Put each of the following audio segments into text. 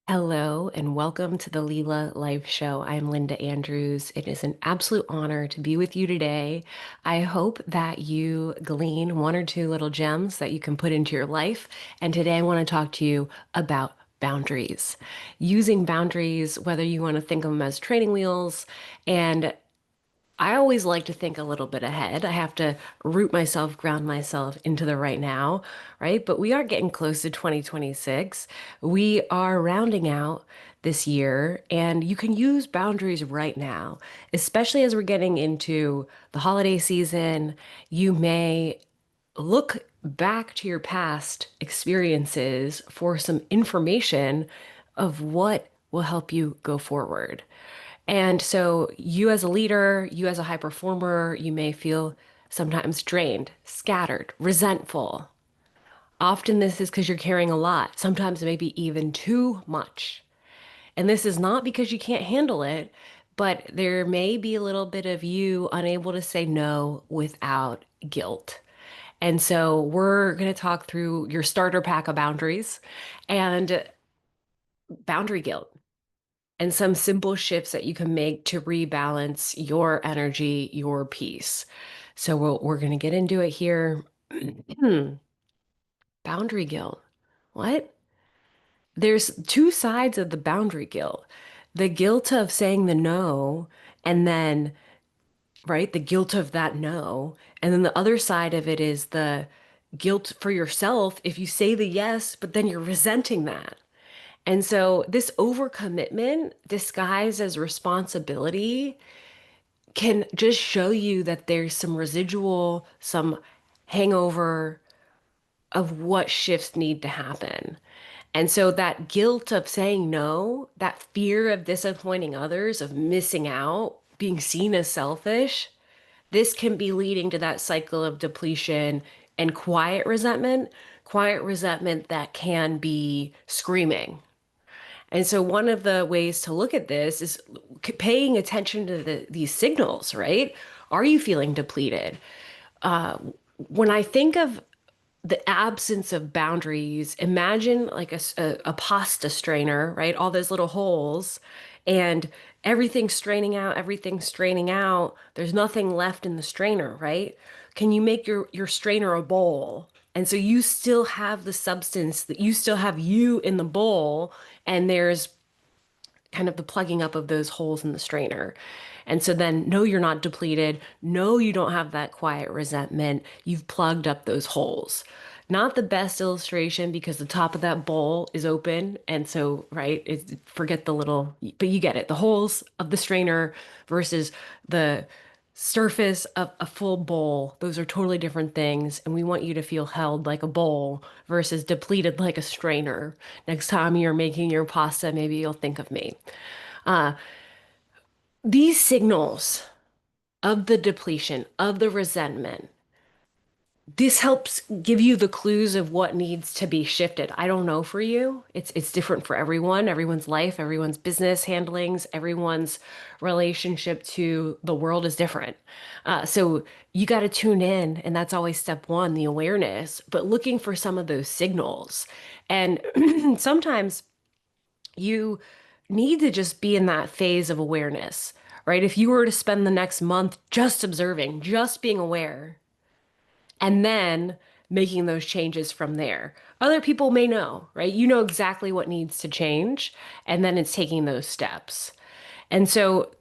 Hello and welcome to the Leela Life Show. I'm Linda Andrews. It is an absolute honor to be with you today. I hope that you glean one or two little gems that you can put into your life. And today I want to talk to you about boundaries. Using boundaries, whether you want to think of them as training wheels, and I always like to think a little bit ahead. I have to root myself, ground myself into the right now, right? But we are getting close to 2026. We are rounding out this year, and you can use boundaries right now, especially as we're getting into the holiday season. You may look back to your past experiences for some information of what will help you go forward. And so, you as a leader, you as a high performer, you may feel sometimes drained, scattered, resentful. Often, this is because you're carrying a lot, sometimes maybe even too much. And this is not because you can't handle it, but there may be a little bit of you unable to say no without guilt. And so, we're going to talk through your starter pack of boundaries and boundary guilt, and some simple shifts that you can make to rebalance your energy, your peace. So we're going to get into it here. Boundary guilt. What? There's two sides of the boundary guilt. The guilt of saying the no, and then, right, the guilt of that no. And then the other side of it is the guilt for yourself if you say the yes, but then you're resenting that. And so this overcommitment disguised as responsibility can just show you that there's some residual, some hangover of what shifts need to happen. And so that guilt of saying no, that fear of disappointing others, of missing out, being seen as selfish, this can be leading to that cycle of depletion and quiet resentment that can be screaming. And so one of the ways to look at this is paying attention to these signals, right? Are you feeling depleted? Uh, when I think of the absence of boundaries, imagine like a pasta strainer, right? All those little holes and everything's straining out. There's nothing left in the strainer, right? Can you make your strainer a bowl? And so you still have the substance that you still have you in the bowl, and there's kind of the plugging up of those holes in the strainer. And so then, no, you're not depleted. No, you don't have that quiet resentment. You've plugged up those holes. Not the best illustration because the top of that bowl is open. And so, right, forget the little, but you get it. The holes of the strainer versus the surface of a full bowl. Those are totally different things. And we want you to feel held like a bowl versus depleted like a strainer. Next time you're making your pasta, maybe you'll think of me. Uh, these signals of the depletion, of the resentment, this helps give you the clues of what needs to be shifted. I don't know for you. It's different for everyone, everyone's life, everyone's business handlings, everyone's relationship to the world is different. So you got to tune in, and that's always step one, the awareness, but looking for some of those signals. And sometimes you need to just be in that phase of awareness, right? If you were to spend the next month just observing, just being aware, and then making those changes from there. Other people may know, right? You know exactly what needs to change, and then it's taking those steps. And so,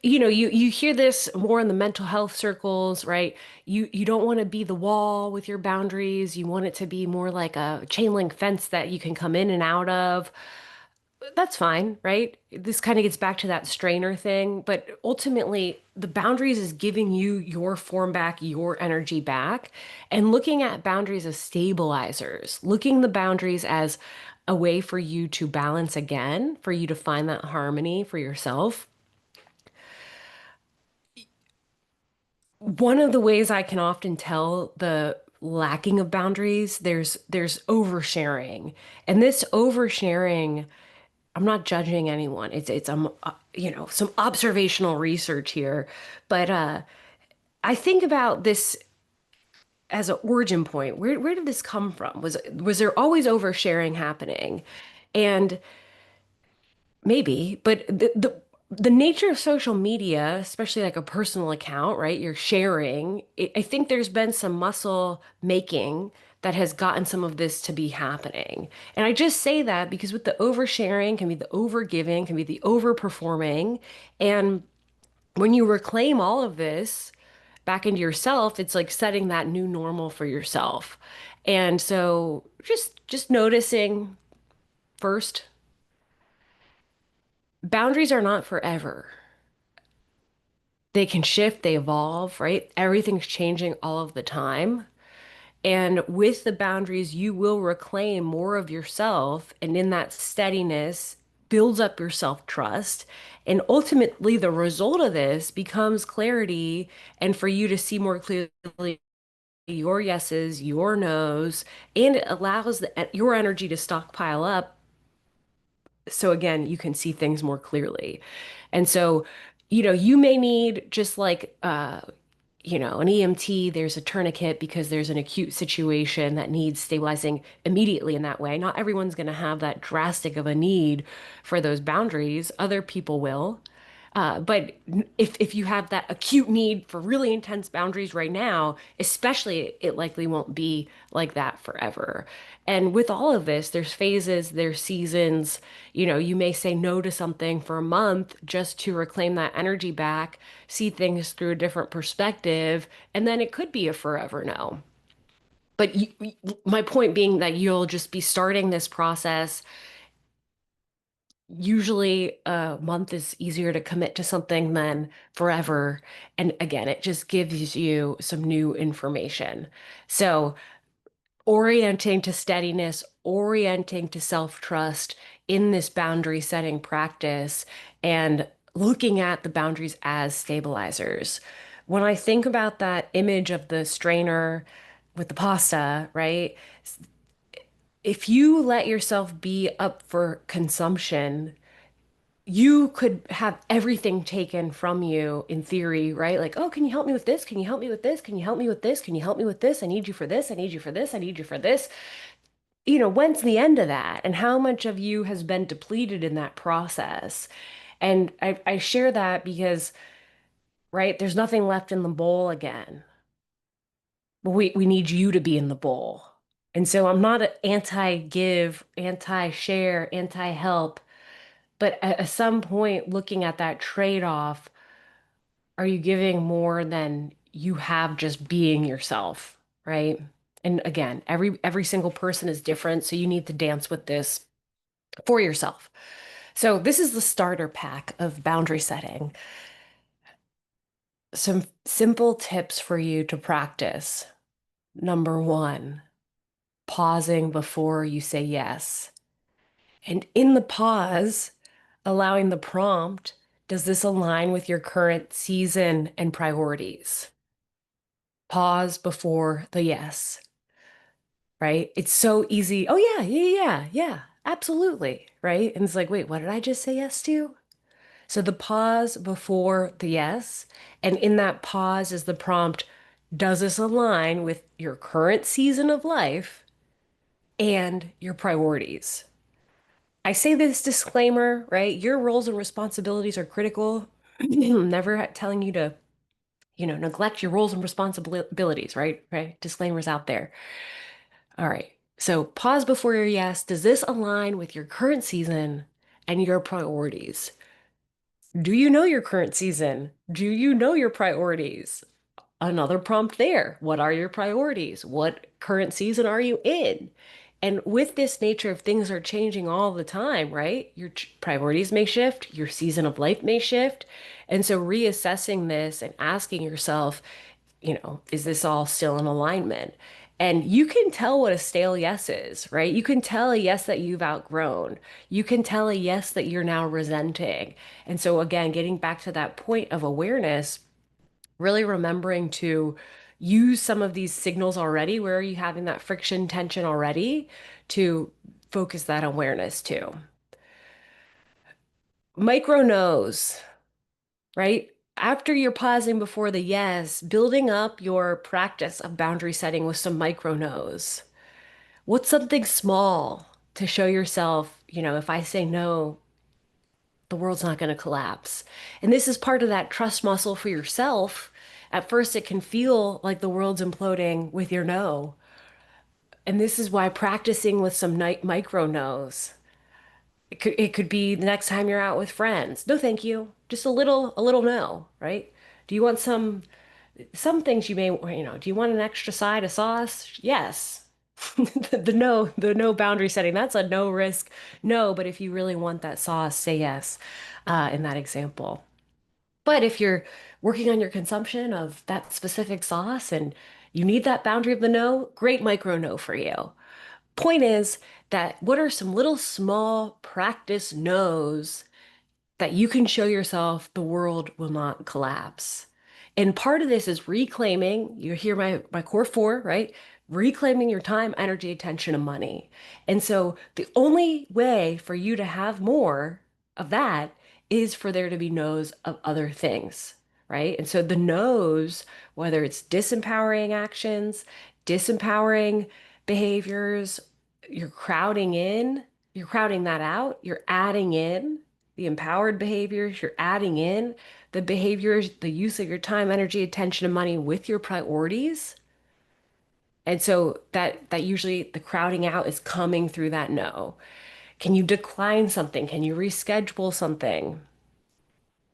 you hear this more in the mental health circles, right? You don't want to be the wall with your boundaries. You want it to be more like a chain link fence that you can come in and out of. That's fine, right? This kind of gets back to that strainer thing, but ultimately, the boundaries is giving you your form back, your energy back, and looking at boundaries as stabilizers, looking the boundaries as a way for you to balance again, for you to find that harmony for yourself. One of the ways I can often tell the lacking of boundaries, there's oversharing. And this oversharing, I'm not judging anyone. It's some observational research here, but I think about this as an origin point. Where did this come from? Was there always oversharing happening? And Maybe, but the nature of social media, especially like a personal account, right? You're sharing. I think there's been some muscle making that has gotten some of this to be happening. And I just say that because with the oversharing can be the overgiving, can be the overperforming. And when you reclaim all of this back into yourself, it's like setting that new normal for yourself. And so just noticing first, boundaries are not forever. They can shift, they evolve, right? Everything's changing all of the time. And with the boundaries, you will reclaim more of yourself. And in that steadiness, builds up your self-trust. And ultimately, the result of this becomes clarity and for you to see more clearly your yeses, your nos, and it allows your energy to stockpile up. So again, you can see things more clearly. And so, you may need just like an EMT, there's a tourniquet because there's an acute situation that needs stabilizing immediately in that way. Not everyone's going to have that drastic of a need for those boundaries. Other people will. But if you have that acute need for really intense boundaries right now, especially, it likely won't be like that forever. And with all of this, there's phases, there's seasons. You may say no to something for a month just to reclaim that energy back, see things through a different perspective, and then it could be a forever no. But my point being that you'll just be starting this process. Usually a month is easier to commit to something than forever. And again, it just gives you some new information. So orienting to steadiness, orienting to self-trust in this boundary setting practice, and looking at the boundaries as stabilizers. When I think about that image of the strainer with the pasta, right? If you let yourself be up for consumption, you could have everything taken from you in theory, right? Like, oh, can you help me with this? Can you help me with this? Can you help me with this? Can you help me with this? I need you for this. I need you for this. I need you for this. When's the end of that? And how much of you has been depleted in that process? And I share that because, right, there's nothing left in the bowl again. But we need you to be in the bowl. And so I'm not an anti-give, anti-share, anti-help. But at some point, looking at that trade-off, are you giving more than you have just being yourself, right? And again, every single person is different, so you need to dance with this for yourself. So this is the starter pack of boundary setting. Some simple tips for you to practice. Number one, pausing before you say yes. And in the pause, allowing the prompt, does this align with your current season and priorities? Pause before the yes, right? It's so easy. Oh, yeah, yeah, yeah, yeah, absolutely, right? And it's like, wait, what did I just say yes to? So the pause before the yes, and in that pause is the prompt, does this align with your current season of life and your priorities? I say this disclaimer, right? Your roles and responsibilities are critical. I'm never telling you to, neglect your roles and responsibilities, right? Right? Disclaimers out there. All right. So pause before your yes. Does this align with your current season and your priorities? Do you know your current season? Do you know your priorities? Another prompt there. What are your priorities? What current season are you in? And with this nature of things are changing all the time, right? Your priorities may shift, your season of life may shift. And so reassessing this and asking yourself, is this all still in alignment? And you can tell what a stale yes is, right? You can tell a yes that you've outgrown. You can tell a yes that you're now resenting. And so, again, getting back to that point of awareness, really remembering to use some of these signals already. Where are you having that friction, tension already to focus that awareness to? Micro no's, right? After you're pausing before the yes, building up your practice of boundary setting with some micro no's. What's something small to show yourself, if I say no, the world's not going to collapse. And this is part of that trust muscle for yourself. At first, it can feel like the world's imploding with your no. And this is why practicing with some micro no's. It could be the next time you're out with friends. No, thank you. Just a little no, right? Do you want some things you may, do you want an extra side of sauce? Yes. The no boundary setting, that's a no risk. No, but if you really want that sauce, say yes, in that example. But if you're working on your consumption of that specific sauce and you need that boundary of the no, great micro no for you. Point is that what are some little small practice no's that you can show yourself the world will not collapse. And part of this is reclaiming, you hear my core four, right? Reclaiming your time, energy, attention, and money. And so the only way for you to have more of that is for there to be no's of other things, right? And so the no's, whether it's disempowering actions, disempowering behaviors, you're crowding in, you're crowding that out, you're adding in the empowered behaviors, you're adding in the behaviors, the use of your time, energy, attention, and money with your priorities. And so that usually the crowding out is coming through that no. Can you decline something? Can you reschedule something?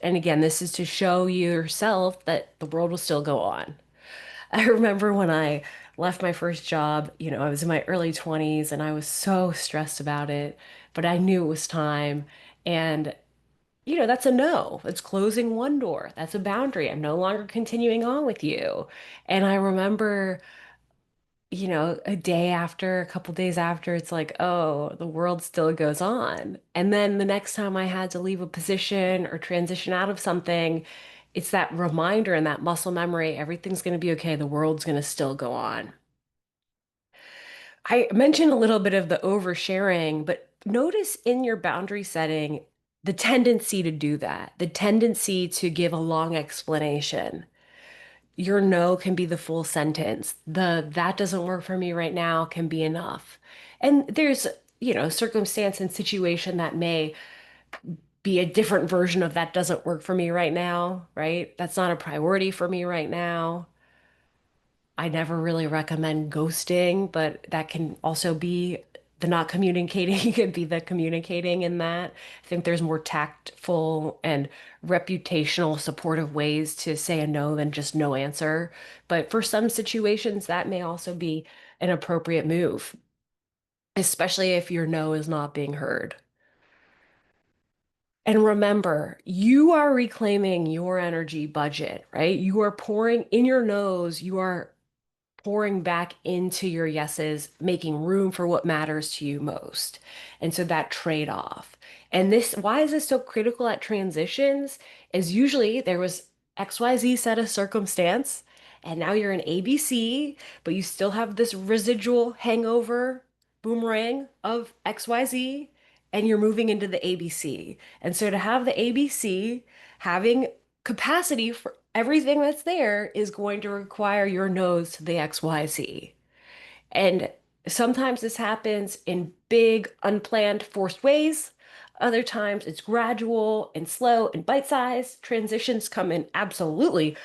And again, this is to show yourself that the world will still go on. I remember when I left my first job, I was in my early 20s and I was so stressed about it, but I knew it was time. And that's a no. It's closing one door. That's a boundary. I'm no longer continuing on with you. And I remember, a day after, a couple days after, it's like, oh, the world still goes on. And then the next time I had to leave a position or transition out of something, it's that reminder and that muscle memory, everything's going to be okay. The world's going to still go on. I mentioned a little bit of the oversharing, but notice in your boundary setting the tendency to do that, the tendency to give a long explanation. Your no can be the full sentence. The that doesn't work for me right now can be enough. And there's, circumstance and situation that may be a different version of that doesn't work for me right now, right? That's not a priority for me right now. I never really recommend ghosting, but that can also be the not communicating, could be the communicating in that. I think there's more tactful and reputational supportive ways to say a no than just no answer. But for some situations, that may also be an appropriate move, especially if your no is not being heard. And remember, you are reclaiming your energy budget, right? You are pouring in your nose, you are pouring back into your yeses, making room for what matters to you most. And so that trade-off. And why is this so critical at transitions? Is usually there was XYZ set of circumstance, and now you're in ABC, but you still have this residual hangover boomerang of XYZ, and you're moving into the ABC. And so to have the ABC, having capacity for everything that's there is going to require your nose to the XYZ. And sometimes this happens in big, unplanned, forced ways. Other times it's gradual and slow and bite-sized. Transitions come in absolutely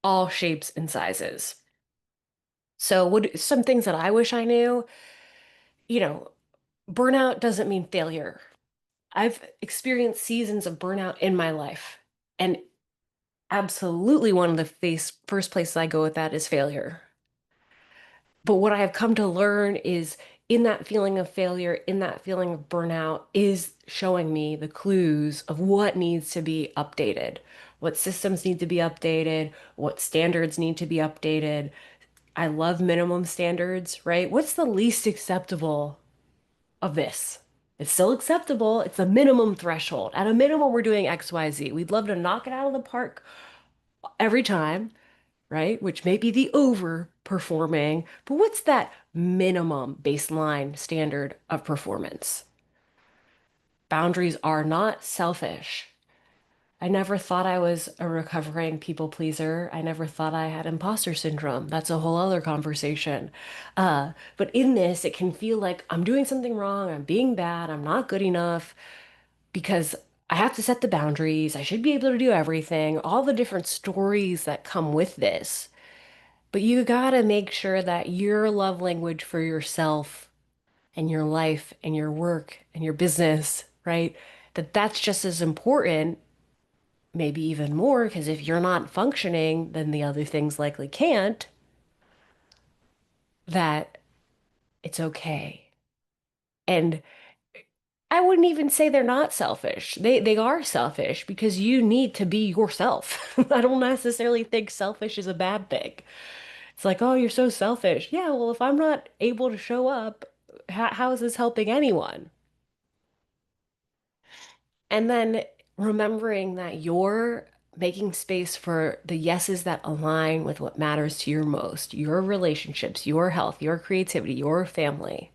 all shapes and sizes. So some things that I wish I knew, you know, burnout doesn't mean failure. I've experienced seasons of burnout in my life, and absolutely one of the first places I go with that is failure. But what I have come to learn is in that feeling of failure, in that feeling of burnout, is showing me the clues of what needs to be updated, what systems need to be updated, what standards need to be updated. I love minimum standards, right? What's the least acceptable of this? It's still acceptable. It's a minimum threshold. At a minimum, we're doing XYZ. We'd love to knock it out of the park every time, right? Which may be the overperforming, but what's that minimum baseline standard of performance? Boundaries are not selfish. I never thought I was a recovering people pleaser. I never thought I had imposter syndrome. That's a whole other conversation. But in this, it can feel like I'm doing something wrong, I'm being bad, I'm not good enough because I have to set the boundaries. I should be able to do everything, all the different stories that come with this. But you gotta make sure that your love language for yourself and your life and your work and your business, right? That's just as important, maybe even more, because if you're not functioning, then the other things likely can't, that it's okay. And I wouldn't even say they're not selfish. They are selfish because you need to be yourself. I don't necessarily think selfish is a bad thing. It's like, oh, you're so selfish. Yeah, well, if I'm not able to show up, how is this helping anyone? And then remembering that you're making space for the yeses that align with what matters to you most, your relationships, your health, your creativity, your family,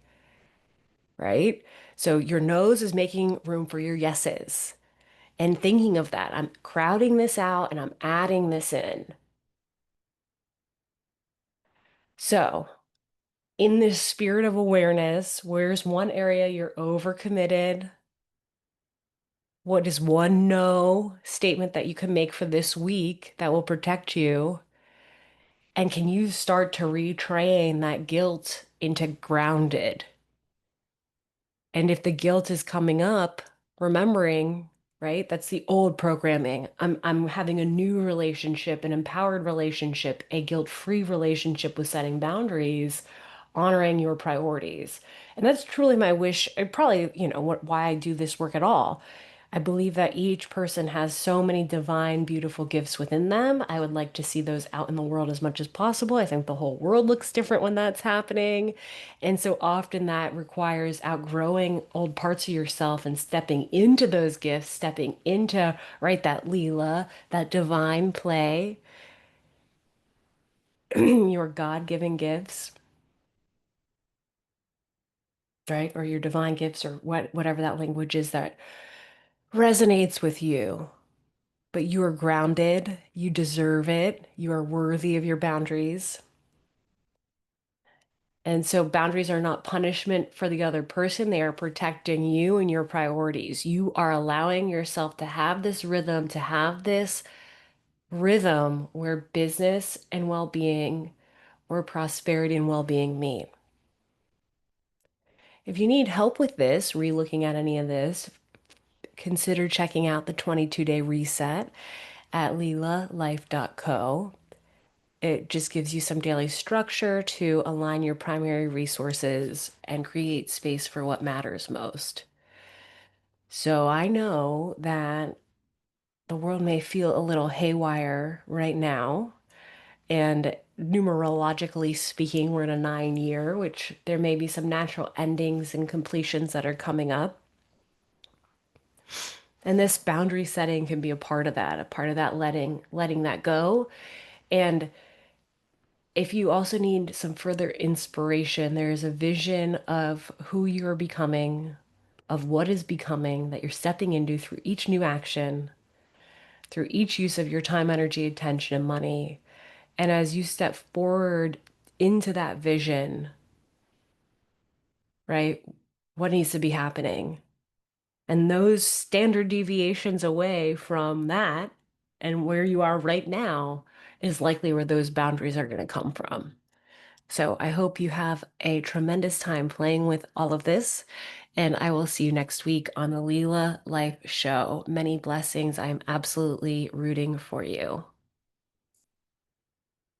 right? So your nose is making room for your yeses and thinking of that. I'm crowding this out and I'm adding this in. So, in this spirit of awareness, where's one area you're overcommitted? What is one no statement that you can make for this week that will protect you? And can you start to retrain that guilt into grounded? And if the guilt is coming up, remembering, right? That's the old programming. I'm having a new relationship, an empowered relationship, a guilt-free relationship with setting boundaries, honoring your priorities. And that's truly my wish. It probably, why I do this work at all. I believe that each person has so many divine, beautiful gifts within them. I would like to see those out in the world as much as possible. I think the whole world looks different when that's happening. And so often that requires outgrowing old parts of yourself and stepping into those gifts, stepping into, right, that Leela, that divine play, your God-given gifts, right? Or your divine gifts or whatever that language is that resonates with you. But you are grounded, you deserve it, you are worthy of your boundaries. And so boundaries are not punishment for the other person. They are protecting you and your priorities. You are allowing yourself to have this rhythm, to have this rhythm where business and well-being or prosperity and well-being meet. If you need help with this, re-looking at any of this, consider checking out the 22-day reset at leelalife.co. It just gives you some daily structure to align your primary resources and create space for what matters most. So I know that the world may feel a little haywire right now. And numerologically speaking, we're in a 9 year, which there may be some natural endings and completions that are coming up. And this boundary setting can be a part of that letting that go. And if you also need some further inspiration, there is a vision of who you're becoming, of what is becoming that you're stepping into through each new action, through each use of your time, energy, attention, and money. And as you step forward into that vision, right, what needs to be happening? And those standard deviations away from that and where you are right now is likely where those boundaries are going to come from. So I hope you have a tremendous time playing with all of this, and I will see you next week on the Leela Life Show. Many blessings. I'm absolutely rooting for you.